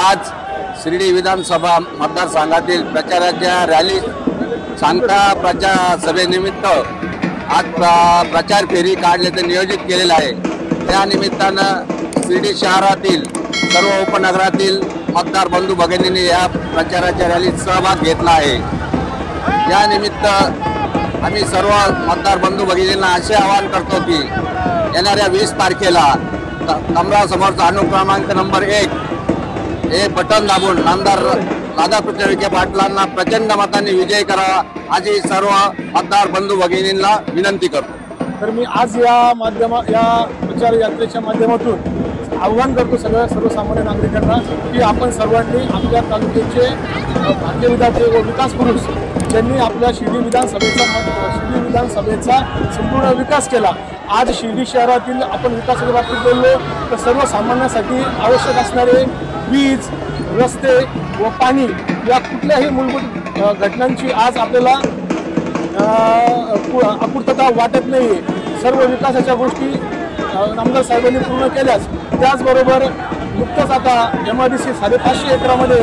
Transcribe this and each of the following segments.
आज शिर्डी विधानसभा मतदारसंघातील प्रचाराच्या रॅली सांगता प्रचारसभेनिमित्त आज प्रचार फेरी काढण्याचे नियोजित केलेलं आहे। त्या निमित्तानं शिर्डी शहरातील सर्व उपनगरातील मतदार बंधू भगिनींनी या प्रचाराच्या रॅलीत सहभाग घेतला आहे। या निमित्त आम्ही सर्व मतदार बंधू भगिनींना असे आवाहन करतो की येणाऱ्या 20 तारखेला कमरासमोरचा अनुक्रमांक नंबर 1 हे बटन दाबून नामदार राधाकृष्ण विखे पाटलांना प्रचंड मतांनी विजय करावा अशी सर्व मतदार बंधू भगिनींना विनंती करतो। तर मी आज या प्रचार यात्रेच्या माध्यमातून आव्हान करतो सर्वसामान्य नागरिकांना की आपण सर्वांनी आपल्या तालुक्याचे भाग्यविधाते व विकास पुरुष ज्यांनी आपल्या शिर्डी विधानसभेचा संपूर्ण विकास केला। आज शिर्डी शहरातील आपण विकासाच्या बाबतीत बोललो तर सर्वसामान्यांसाठी आवश्यक असणारे वीज, रस्ते व पाणी या कुठल्याही मूलभूत घटनांची आज आपल्याला अपूर्तता वाटत नाही। सर्व विकासाच्या गोष्टी नामदार साहेबांनी पूर्ण केल्याच। त्याचबरोबर नुकतंच आता MIDC 550 एकरामध्ये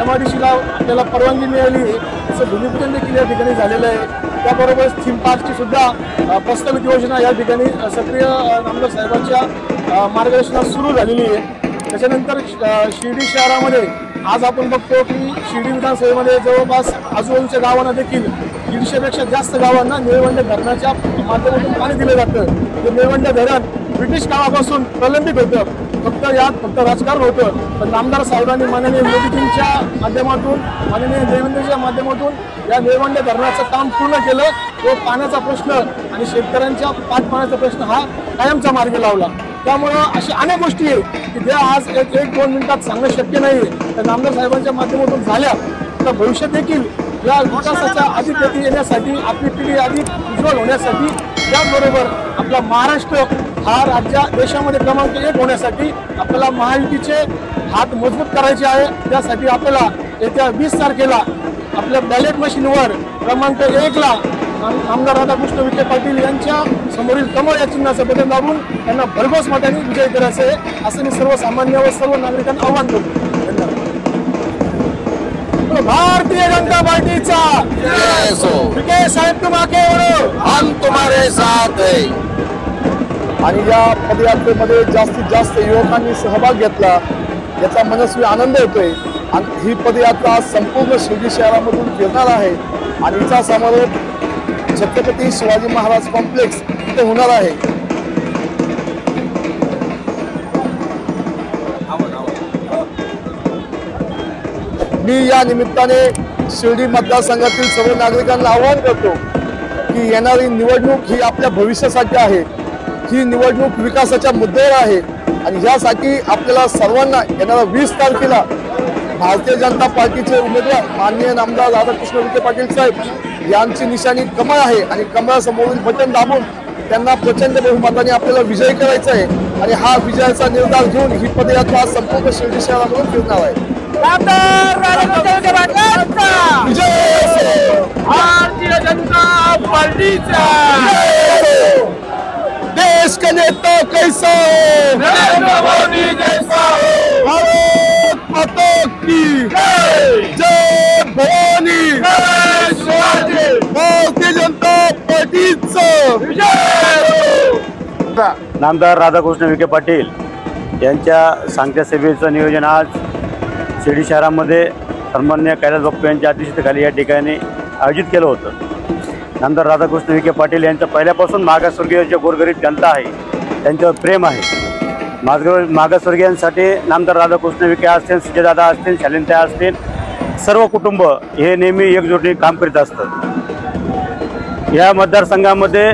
MIDCला आपल्याला परवानगी मिळाली असं भूमिपूजन देखील या ठिकाणी झालेलं आहे। त्याबरोबर थीम पार्कची सुद्धा प्रस्तावित योजना या ठिकाणी सक्रिय नामदार साहेबांच्या मार्गदर्शनात सुरू झालेली आहे। त्याच्यानंतर शिर्डी शहरामध्ये आज आपण बघतो की शिर्डी विधानसभेमध्ये जवळपास आजूबाजूच्या गावांना देखील 150पेक्षा जास्त गावांना निळवंडे धरणाच्या माध्यमातून पाणी दिलं जातं। ते निळवंडे धरण ब्रिटिश काळापासून प्रलंबित होतं, फक्त राजकारण होतं, पण नामदार साहेबांनी माननीय मोदीजींच्या माध्यमातून माननीय देवेंद्रजींच्या माध्यमातून या निळवंडे धरणाचं काम पूर्ण केलं व पाण्याचा प्रश्न आणि शेतकऱ्यांच्या पाण्याचा प्रश्न हा कायमचा मार्गी लावला। त्यामुळं अशा अनेक गोष्टी आहेत की ज्या आज 1-2 मिनिटात सांगणं शक्य नाही आहे, तर नामदार साहेबांच्या माध्यमातून झाल्या तर भविष्यात देखील या विकासाच्या अधिक गती येण्यासाठी आपली पिढी अधिक उज्ज्वल होण्यासाठी त्याचबरोबर आपला महाराष्ट्र हा देशामध्ये क्रमांक 1 होण्यासाठी आपल्याला महायुतीचे हात मजबूत करायचे आहे। त्यासाठी आपल्याला येत्या 20 तारखेला आपल्या बॅलेट मशीनवर क्रमांक 1ला आमदार राधाकृष्ण विखे पाटील यांच्या समोरील कमळ या चिन्हाचं बटन दाबून त्यांना भरघोस मतांनी विजय करायचं आहे असं मी सर्वसामान्य व सर्व नागरिकांना आवाहन करतो। भारतीय जनता पार्टीचा विखे साहेब तुम आगे बढ़ो, हम तुम्हारे साथ है। आणि या पदयात्रेमध्ये जास्तीत जास्त युवकांनी सहभाग घेतला याचा मनस्वी आनंद होतोय। आणि ही पदयात्रा संपूर्ण शिर्डी शहरामधून फिरणार आहे आणि हिचा समारोप छत्रपती शिवाजी महाराज कॉम्प्लेक्स इथे होणार आहे। मी या निमित्ताने शिर्डी मतदारसंघातील सर्व नागरिकांना आवाहन करतो की येणारी निवडणूक ही आपल्या भविष्यासाठी आहे। ही निवडणूक विकासाच्या मुद्द्यावर आहे आणि यासाठी आपल्याला सर्वांना येणाऱ्या 20 तारखेला भारतीय जनता पार्टीचे उमेदवार माननीय नामदार राधाकृष्ण विखे पाटील साहेब यांची निशाणी कमळ आहे आणि कमळासमोरील बटन दाबून त्यांना प्रचंड बहुमताने आपल्याला विजय करायचा आहे आणि हा विजयाचा निर्धार घेऊन ही पदयात्रा संपूर्ण शिर्डी शहरामधून फिरणार आहे। भारतीय जनता पार्टीचा देश का नेता कैसा हो, नरेंद्र मोदी जैसा हो, भारत माता की जय भवानी, जय शिवाजी, भारतीय जनता पार्टीचा नामदार राधाकृष्ण विखे पाटील यांच्या सांगत्या सभेचं नियोजन आज शिर्डी शहरामध्ये सन्माननीय कैलास बाप्पू यांच्या अध्यक्षतेखाली या ठिकाणी आयोजित केलं होतं। नामदार राधाकृष्ण विखे पाटील यांचं पहिल्यापासून मागासवर्गीय जे गोरगरीब जनता आहे त्यांच्यावर प्रेम आहे। मागासवर्गीयांसाठी नामदार राधाकृष्ण विखे असतील, सुजयदादा असतील, शालीनताई असतील, सर्व कुटुंब हे नेहमी एकजुटीने काम करीत असतात। या मतदारसंघामध्ये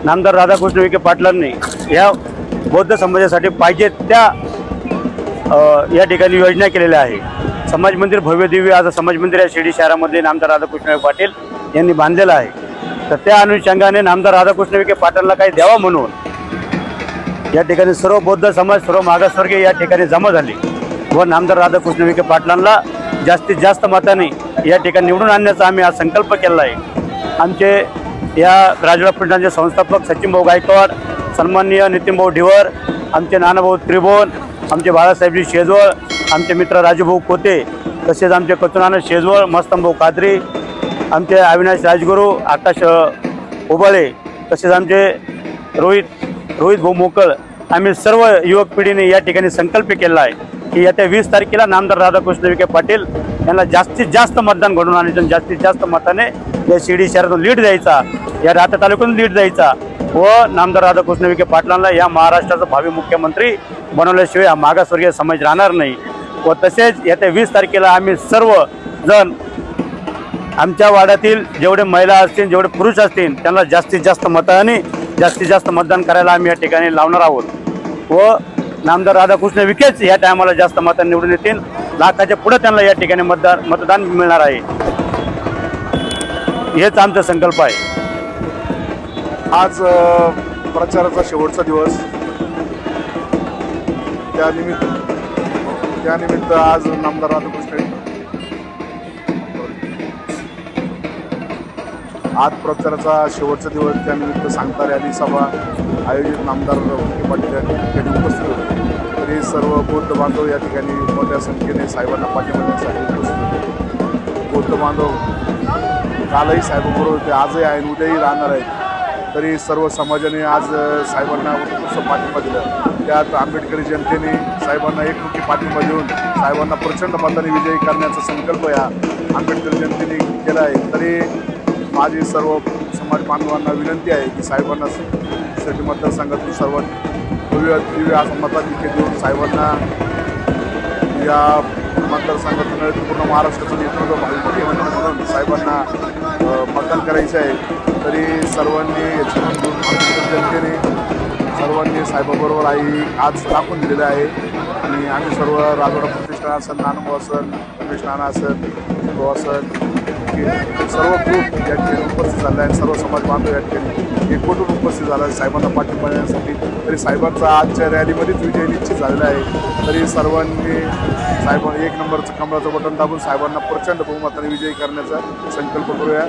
नामदार राधाकृष्ण विखे पाटलांनी या बौद्ध समाजासाठी पाहिजे त्या या ठिकाणी योजना केलेल्या आहे। समाज मंदिर भव्य दिव्य आज समाज मंदिर या शिर्डी शहरामध्ये नामदार राधाकृष्ण विखे पाटील यांनी बांधलेलं आहे। तर त्या अनुषंगाने नामदार राधाकृष्ण विखे पाटलांना काही द्यावा म्हणून या ठिकाणी सर्व बौद्ध समाज, सर्व मागासवर्गीय या ठिकाणी जमा झाले व नामदार राधाकृष्ण विखे पाटलांना जास्तीत जास्त मताने या ठिकाणी निवडून आणण्याचा आम्ही आज संकल्प केला आहे। आमचे या राजवाडा फलटणचे संस्थापक सचिनभाऊ गायकवाड, सन्माननीय नितीनभाऊ ढिवर, आमचे नानाभाऊ त्रिभुवन, आमचे बाळासाहेबजी शेजवळ, आमचे मित्र राजूभाऊ कोते, तसेच आमचे कचुनाना शेजवळ, मस्तंभाऊ कादरी, आमचे अविनाश राजगुरू, आकाश उबाळे, तसेच आमचे रोहित भाऊ मोकळ, आम्ही सर्व युवक पिढीने या ठिकाणी संकल्प केला आहे की येत्या 20 तारखेला नामदार राधाकृष्ण विखे पाटील यांना जास्तीत जास्त मतदान घडवून आणायचं, जास्तीत जास्त मताने या शिर्डी शहरातून लीड द्यायचा, या राहता तालुक्यातून लीड द्यायचा व नामदार राधाकृष्ण विखे पाटलांना या महाराष्ट्राचा भावी मुख्यमंत्री बनवल्याशिवाय हा मागासवर्गीय समाज राहणार नाही। व तसेच येत्या 20 तारखेला आम्ही सर्व जण आमच्या वाड्यातील जेवढे महिला असतील, जेवढे पुरुष असतील, त्यांना जास्तीत जास्त मताने जास्तीत जास्त मतदान करायला आम्ही या ठिकाणी लावणार आहोत व नामदार राधाकृष्ण विखेच या टायमाला जास्त मतांनी निवडून येतील। लाखाच्या पुढे त्यांना या ठिकाणी मतदान मिळणार आहे, हेच आमचा संकल्प आहे। आज प्रचाराचा शेवटचा दिवस, त्यानिमित्त आज नामदार राधाकृष्ण आज प्रचाराचा शेवटचा दिवस, त्यानिमित्त सांगता रॅली सभा आयोजित नामदार विखे पाटील यांनी उपस्थित होते। तरी सर्व बौद्ध बांधव या ठिकाणी मोठ्या संख्येने साहेबांना पाठिंबा देण्यासाठी उपस्थित होते। बौद्ध बांधव कालही साहेबांबरोबर होते, आजही आहे, उद्याही राहणार आहेत। तरी सर्व समाजाने आज साहेबांना उत्कृष्ट पाठिंबा दिला। त्यात आंबेडकरी जनतेने साहेबांना एकमुखी पाठिंबा देऊन साहेबांना प्रचंड मताने विजयी करण्याचा संकल्प या आंबेडकरी जनतेने केला आहे। तरी माझी सर्व समाज बांधवांना विनंती आहे की साहेबांना शिर्डी मतदारसंघातून सर्वात दिव्य असं मताधिक्य देऊन साहेबांना या मतदारसंघातून पूर्ण महाराष्ट्राचं नेतृत्व भावी मुख्यमंत्री म्हणून साहेबांना मतदान करायचं आहे। तरी सर्वांनी जनतेने सर्वांनी साहेबाबरोबर आज दाखवून दिलेलं आहे आणि आम्ही सर्व राजवाडा प्रतिष्ठान असेल, नानभाऊ असेल, रमेश नाना असेल, भाऊ असेल, सर्व ग्रुप या ठिकाणी उपस्थित झाले आहेत। सर्व समाज बांधव या ठिकाणी एकवटून उपस्थित झाला आहे साहेबांना पाठिंबा देण्यासाठी। तरी साहेबांचा आजच्या रॅलीमध्येच विजय निश्चित झालेला आहे। तरी सर्वांनी साहेबांना 1 नंबरचं कमळाचं बटन दाबून साहेबांना प्रचंड बहुमताने विजयी करण्याचा संकल्प करूया।